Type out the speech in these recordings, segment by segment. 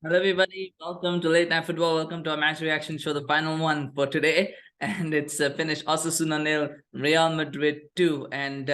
Hello, everybody. Welcome to Late Night Football. Welcome to our match reaction show, the final one for today. And it's finished Osasuna 0, Real Madrid 2. And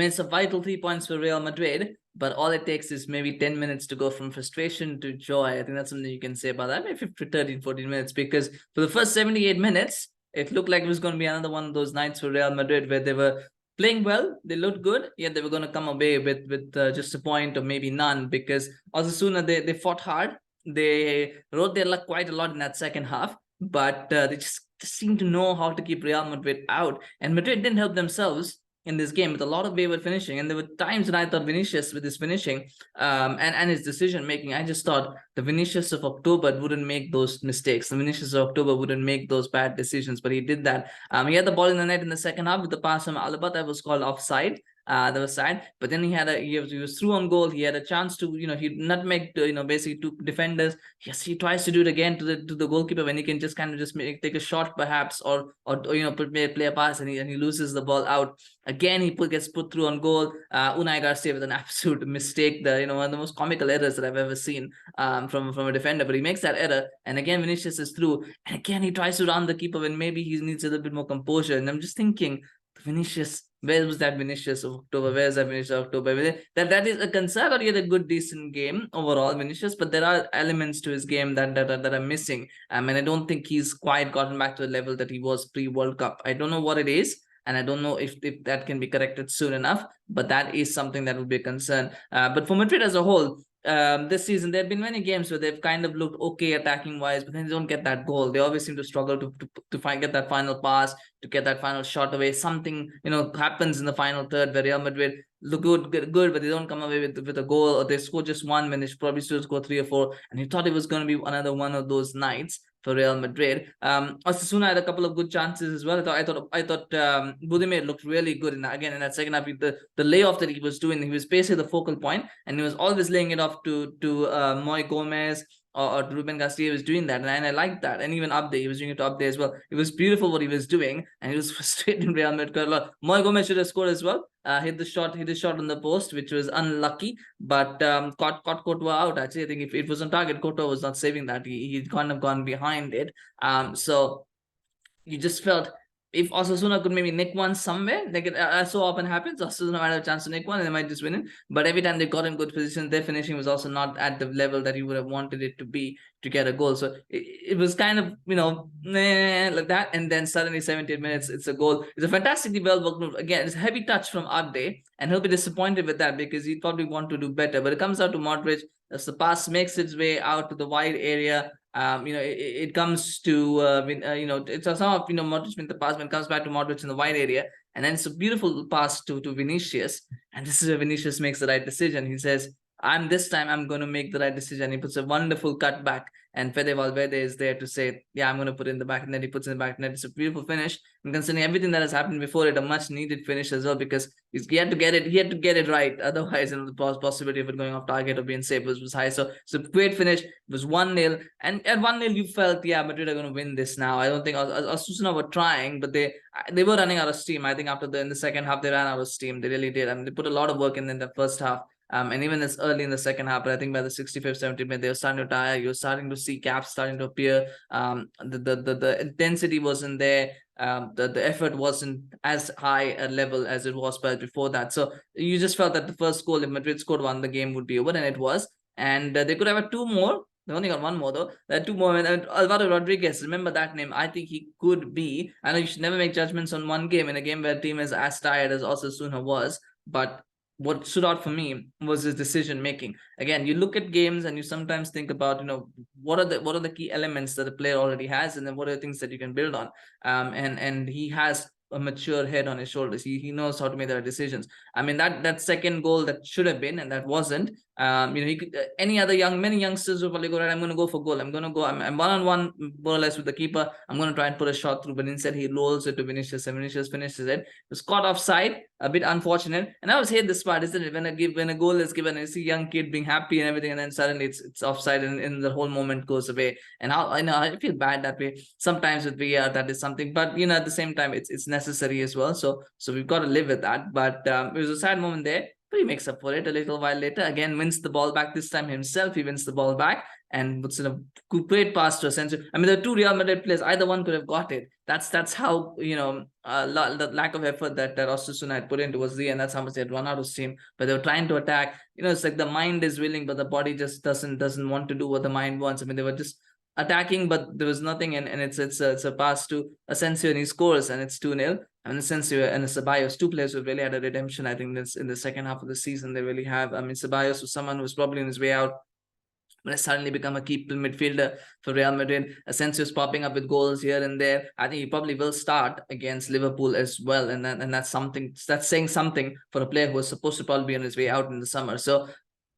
it's a vital 3 points for Real Madrid. But all it takes is maybe 10 minutes to go from frustration to joy. I think that's something you can say about that. Maybe 15, 13, 14 minutes. Because for the first 78 minutes, it looked like it was going to be another one of those nights for Real Madrid where they were playing well, they looked good, yet they were going to come away with just a point or maybe none, because Osasuna, they fought hard, they rode their luck quite a lot in that second half, but they just seemed to know how to keep Real Madrid out. And Madrid didn't help themselves in this game with a lot of wayward finishing. And there were times when I thought Vinicius, with his finishing and his decision making, I just thought the Vinicius of October wouldn't make those mistakes. The Vinicius of October wouldn't make those bad decisions, but he did that. He had the ball in the net in the second half with the pass from Alaba that was called offside. That was sad, but then he was through on goal. He had a chance to, he nutmeg, basically two defenders. Yes, he tries to do it again to the goalkeeper when he can just kind of just take a shot perhaps, or play a pass, and he loses the ball out. Again, he gets put through on goal. Unai Garcia with an absolute mistake, one of the most comical errors that I've ever seen from a defender. But he makes that error, and again Vinicius is through, and again he tries to run the keeper when maybe he needs a little bit more composure. And I'm just thinking, Vinicius, where was that Vinicius of October? Where's that Vinicius of October? That is a concern. Or he had a good, decent game overall, Vinicius, but there are elements to his game that are missing. And I don't think he's quite gotten back to the level that he was pre-World Cup. I don't know what it is, and I don't know if that can be corrected soon enough, but that is something that would be a concern. But for Madrid as a whole, this season there have been many games where they've kind of looked okay attacking wise, but then they don't get that goal. They always seem to struggle to get that final pass, to get that final shot away. Something happens in the final third where Real Madrid look good, but they don't come away with a goal, or they score just one when they should probably still score 3 or 4. And you thought it was going to be another one of those nights for Real Madrid. Osasuna had a couple of good chances as well. I thought Budimir looked really good in that second half. The layoff that he was doing, he was basically the focal point, and he was always laying it off to Moy Gomez or Ruben Garcia. Was doing that, and I liked that. And even up there, he was doing it up there as well. It was beautiful what he was doing, and he was frustrating Real Madrid a lot. Moy Gomez should have scored as well. Hit the shot on the post, which was unlucky, but caught Courtois out. Actually, I think if it was on target, Courtois was not saving that. He'd kind of gone behind it. So you just felt if Osasuna could maybe nick one somewhere, like it so often happens, Osasuna might have a chance to nick one and they might just win it. But every time they got in good position, their finishing was also not at the level that you would have wanted it to be to get a goal. So it was kind of, like that. And then suddenly 17 minutes, it's a goal. It's a fantastically well worked move. Again, it's a heavy touch from Abde, and he'll be disappointed with that because he probably want to do better. But it comes out to Modric as the pass makes its way out to the wide area. It comes to it's a some of Modric in the pass, when it comes back to Modric in the wide area, and then it's a beautiful pass to Vinicius, and this is where Vinicius makes the right decision. He says, I'm going to make the right decision. He puts a wonderful cutback, and Fede Valverde is there to say, yeah, I'm going to put it in the back, and then he puts it in the back net. It's a beautiful finish, and considering everything that has happened before it, a much needed finish as well, because he had to get it right. Otherwise, the possibility of it going off target or being safe was high. So it's a great finish. It was 1-0, and at 1-0 you felt, yeah, Madrid are going to win this now. I don't think Osasuna were trying, but they were running out of steam. I think in the second half they ran out of steam. They really did. I mean, they put a lot of work in the first half. And even this early in the second half, but I think by the 65th, 70th minute, they were starting to tire. You're starting to see gaps starting to appear. The intensity wasn't there. The effort wasn't as high a level as it was before that. So you just felt that the first goal, if Madrid scored one, the game would be over, and it was. And they could have had 2 more. They only got 1 more though. There are 2 more. And Alvaro Rodriguez, remember that name? I think he could be. I know you should never make judgments on one game in a game where the team is as tired as Osasuna was, but what stood out for me was his decision making. Again, you look at games and you sometimes think about, what are the key elements that a player already has, and then what are the things that you can build on. And he has a mature head on his shoulders. He knows how to make the right decisions. I mean, that second goal that should have been, and that wasn't. He could, many youngsters will probably go, right, I'm going to go for goal. I'm one-on-one more or less with the keeper. I'm going to try and put a shot through, but instead he rolls it to Vinicius, and Vinicius finishes it. It was caught offside, a bit unfortunate. And I always hate this part, isn't it? When a goal is given, you see a young kid being happy and everything, and then suddenly it's offside, and the whole moment goes away. And I feel bad that way sometimes with VR. That is something, but at the same time, it's necessary as well. So we've got to live with that. But it was a sad moment there. but he makes up for it a little while later. Again, wins the ball back this time himself. He wins the ball back and puts in a great pass to Asensio. I mean, the two Real Madrid players, either one could have got it. That's how, the lack of effort that Osasuna had put into was and that's how much they had run out of steam. But they were trying to attack. It's like the mind is willing, but the body just doesn't want to do what the mind wants. I mean, they were just attacking, but there was nothing, and it's a pass to Asensio, and he scores, and it's 2-0. And Asensio and Ceballos, two players who really had a redemption. I think that's in the second half of the season. They really have. I mean, Ceballos was someone who was probably on his way out, but has suddenly become a key midfielder for Real Madrid. Asensio's popping up with goals here and there. I think he probably will start against Liverpool as well, and that's saying something for a player who was supposed to probably be on his way out in the summer. So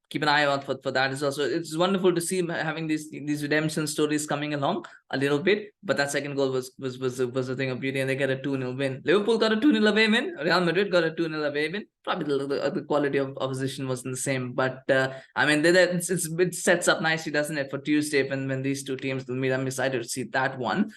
keep an eye out for that as well. So it's wonderful to see him having these redemption stories coming along a little bit. But that second goal was a thing of beauty, and they get a 2-0 win. Liverpool got a 2-0 away win. Real Madrid got a 2-0 away win. Probably the quality of opposition wasn't the same, but I mean, it sets up nicely, doesn't it, for Tuesday when these two teams will meet. I'm excited to see that one.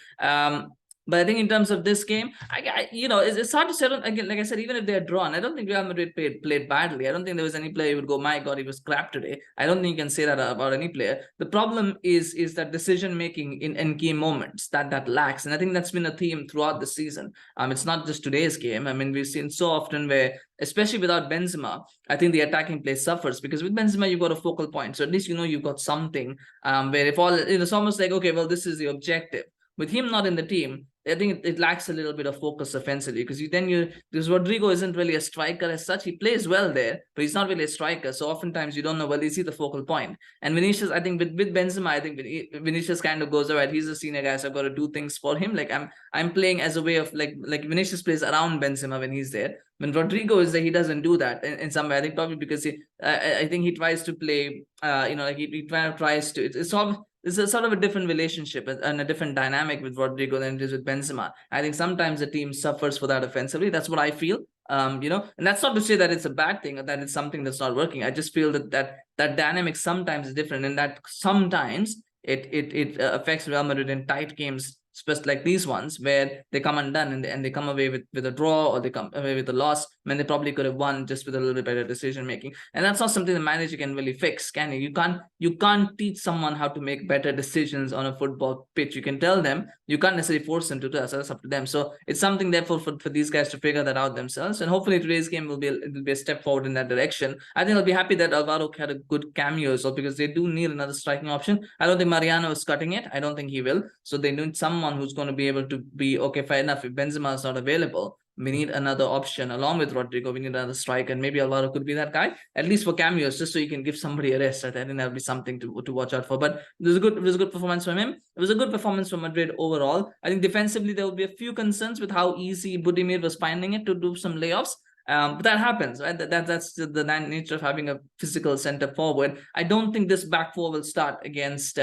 But I think in terms of this game, it's hard to say. Again, like I said, even if they're drawn, I don't think Real Madrid played badly. I don't think there was any player who would go, my God, he was crap today. I don't think you can say that about any player. The problem is that decision making in key moments that lacks, and I think that's been a theme throughout the season. It's not just today's game. I mean, we've seen so often where, especially without Benzema, I think the attacking play suffers, because with Benzema you've got a focal point, so at least you've got something where if all it's almost like, okay, well, this is the objective. With him not in the team, I think it lacks a little bit of focus offensively, because because Rodrygo isn't really a striker as such. He plays well there, but he's not really a striker. So oftentimes you don't know, well, is he the focal point? And Vinicius, I think with Benzema, I think Vinicius kind of goes, all right, he's a senior guy, so I've got to do things for him. Like I'm playing as a way of like Vinicius plays around Benzema when he's there. When Rodrygo is there, he doesn't do that in some way. I think probably because I think he tries to play, he tries to. It's a sort of a different relationship and a different dynamic with Rodrygo than it is with Benzema. I think sometimes the team suffers for that offensively. That's what I feel. And that's not to say that it's a bad thing or that it's something that's not working. I just feel that dynamic sometimes is different, and that sometimes it affects Real Madrid in tight games, especially like these ones where they come undone and they come away with a draw, or they come away with a loss when they probably could have won just with a little bit better decision making. And that's not something the manager can really fix, can you? You can't teach someone how to make better decisions on a football pitch. You can tell them, you can't necessarily force them to do that. So that's up to them. So it's something therefore for these guys to figure that out themselves. And hopefully today's game will be a step forward in that direction. I think I'll be happy that Alvaro had a good cameo as well, because they do need another striking option. I don't think Mariano is cutting it. I don't think he will. So they need someone who's going to be able to be, okay, fair enough, if Benzema is not available, we need another option along with Rodrygo. We need another striker, and maybe Alvaro could be that guy, at least for cameos, just so you can give somebody a rest. I think that'll be something to watch out for. But it was a good performance from him. It was a good performance from Madrid overall. I think defensively there will be a few concerns with how easy Budimir was finding it to do some layoffs. But that happens, right? That's the nature of having a physical center forward. I don't think this back four will start against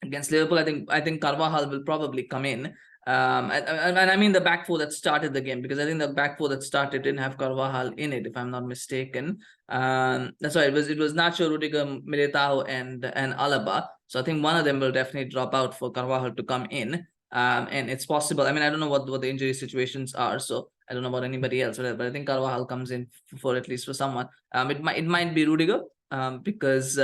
Liverpool. I think Carvajal will probably come in. And I mean the back four that started the game, because I think the back four that started didn't have Carvajal in it, if I'm not mistaken. That's right. It was Nacho, Rudiger, Militao, and Alaba. So I think one of them will definitely drop out for Carvajal to come in. And it's possible. I mean, I don't know what the injury situations are, so I don't know about anybody else, but I think Carvajal comes in for at least for someone. It might be Rudiger, because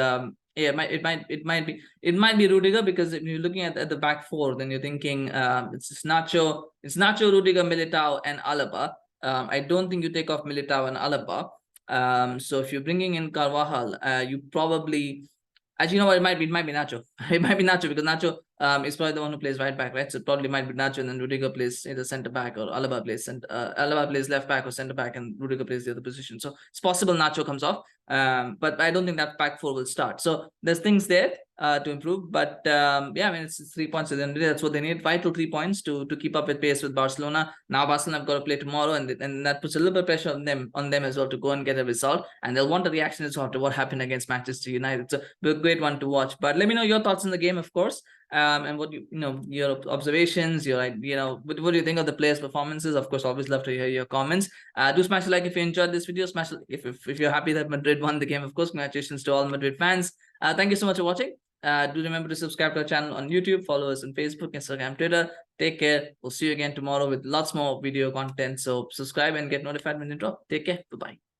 yeah, it might be Rudiger, because if you're looking at the back four, then you're thinking it's Nacho, Rudiger, Militao, and Alaba. I don't think you take off Militao and Alaba. So if you're bringing in Carvajal, you probably, actually, you know what, it might be Nacho. It might be Nacho, because Nacho is probably the one who plays right back, right? So it probably might be Nacho, and then Rudiger plays either center back, or Alaba plays left back or center back, and Rudiger plays the other position. So it's possible Nacho comes off, but I don't think that back four will start. So there's things there to improve, but yeah, I mean, it's 3 points. Then that's what they need, vital 3 points to keep up with pace with Barcelona. Now Barcelona have got to play tomorrow, and that puts a little bit of pressure on them as well to go and get a result, and they'll want a reaction as well to what happened against Manchester United. So a great one to watch. But let me know your thoughts on the game, of course. And what your observations, what do you think of the players' performances? Of course, always love to hear your comments. Do smash a like if you enjoyed this video. Smash if you're happy that Madrid won the game. Of course, congratulations to all Madrid fans. Thank you so much for watching. Do remember to subscribe to our channel on YouTube, follow us on Facebook, Instagram, Twitter. Take care. We'll see you again tomorrow with lots more video content. So subscribe and get notified when you drop. Take care. Bye-bye.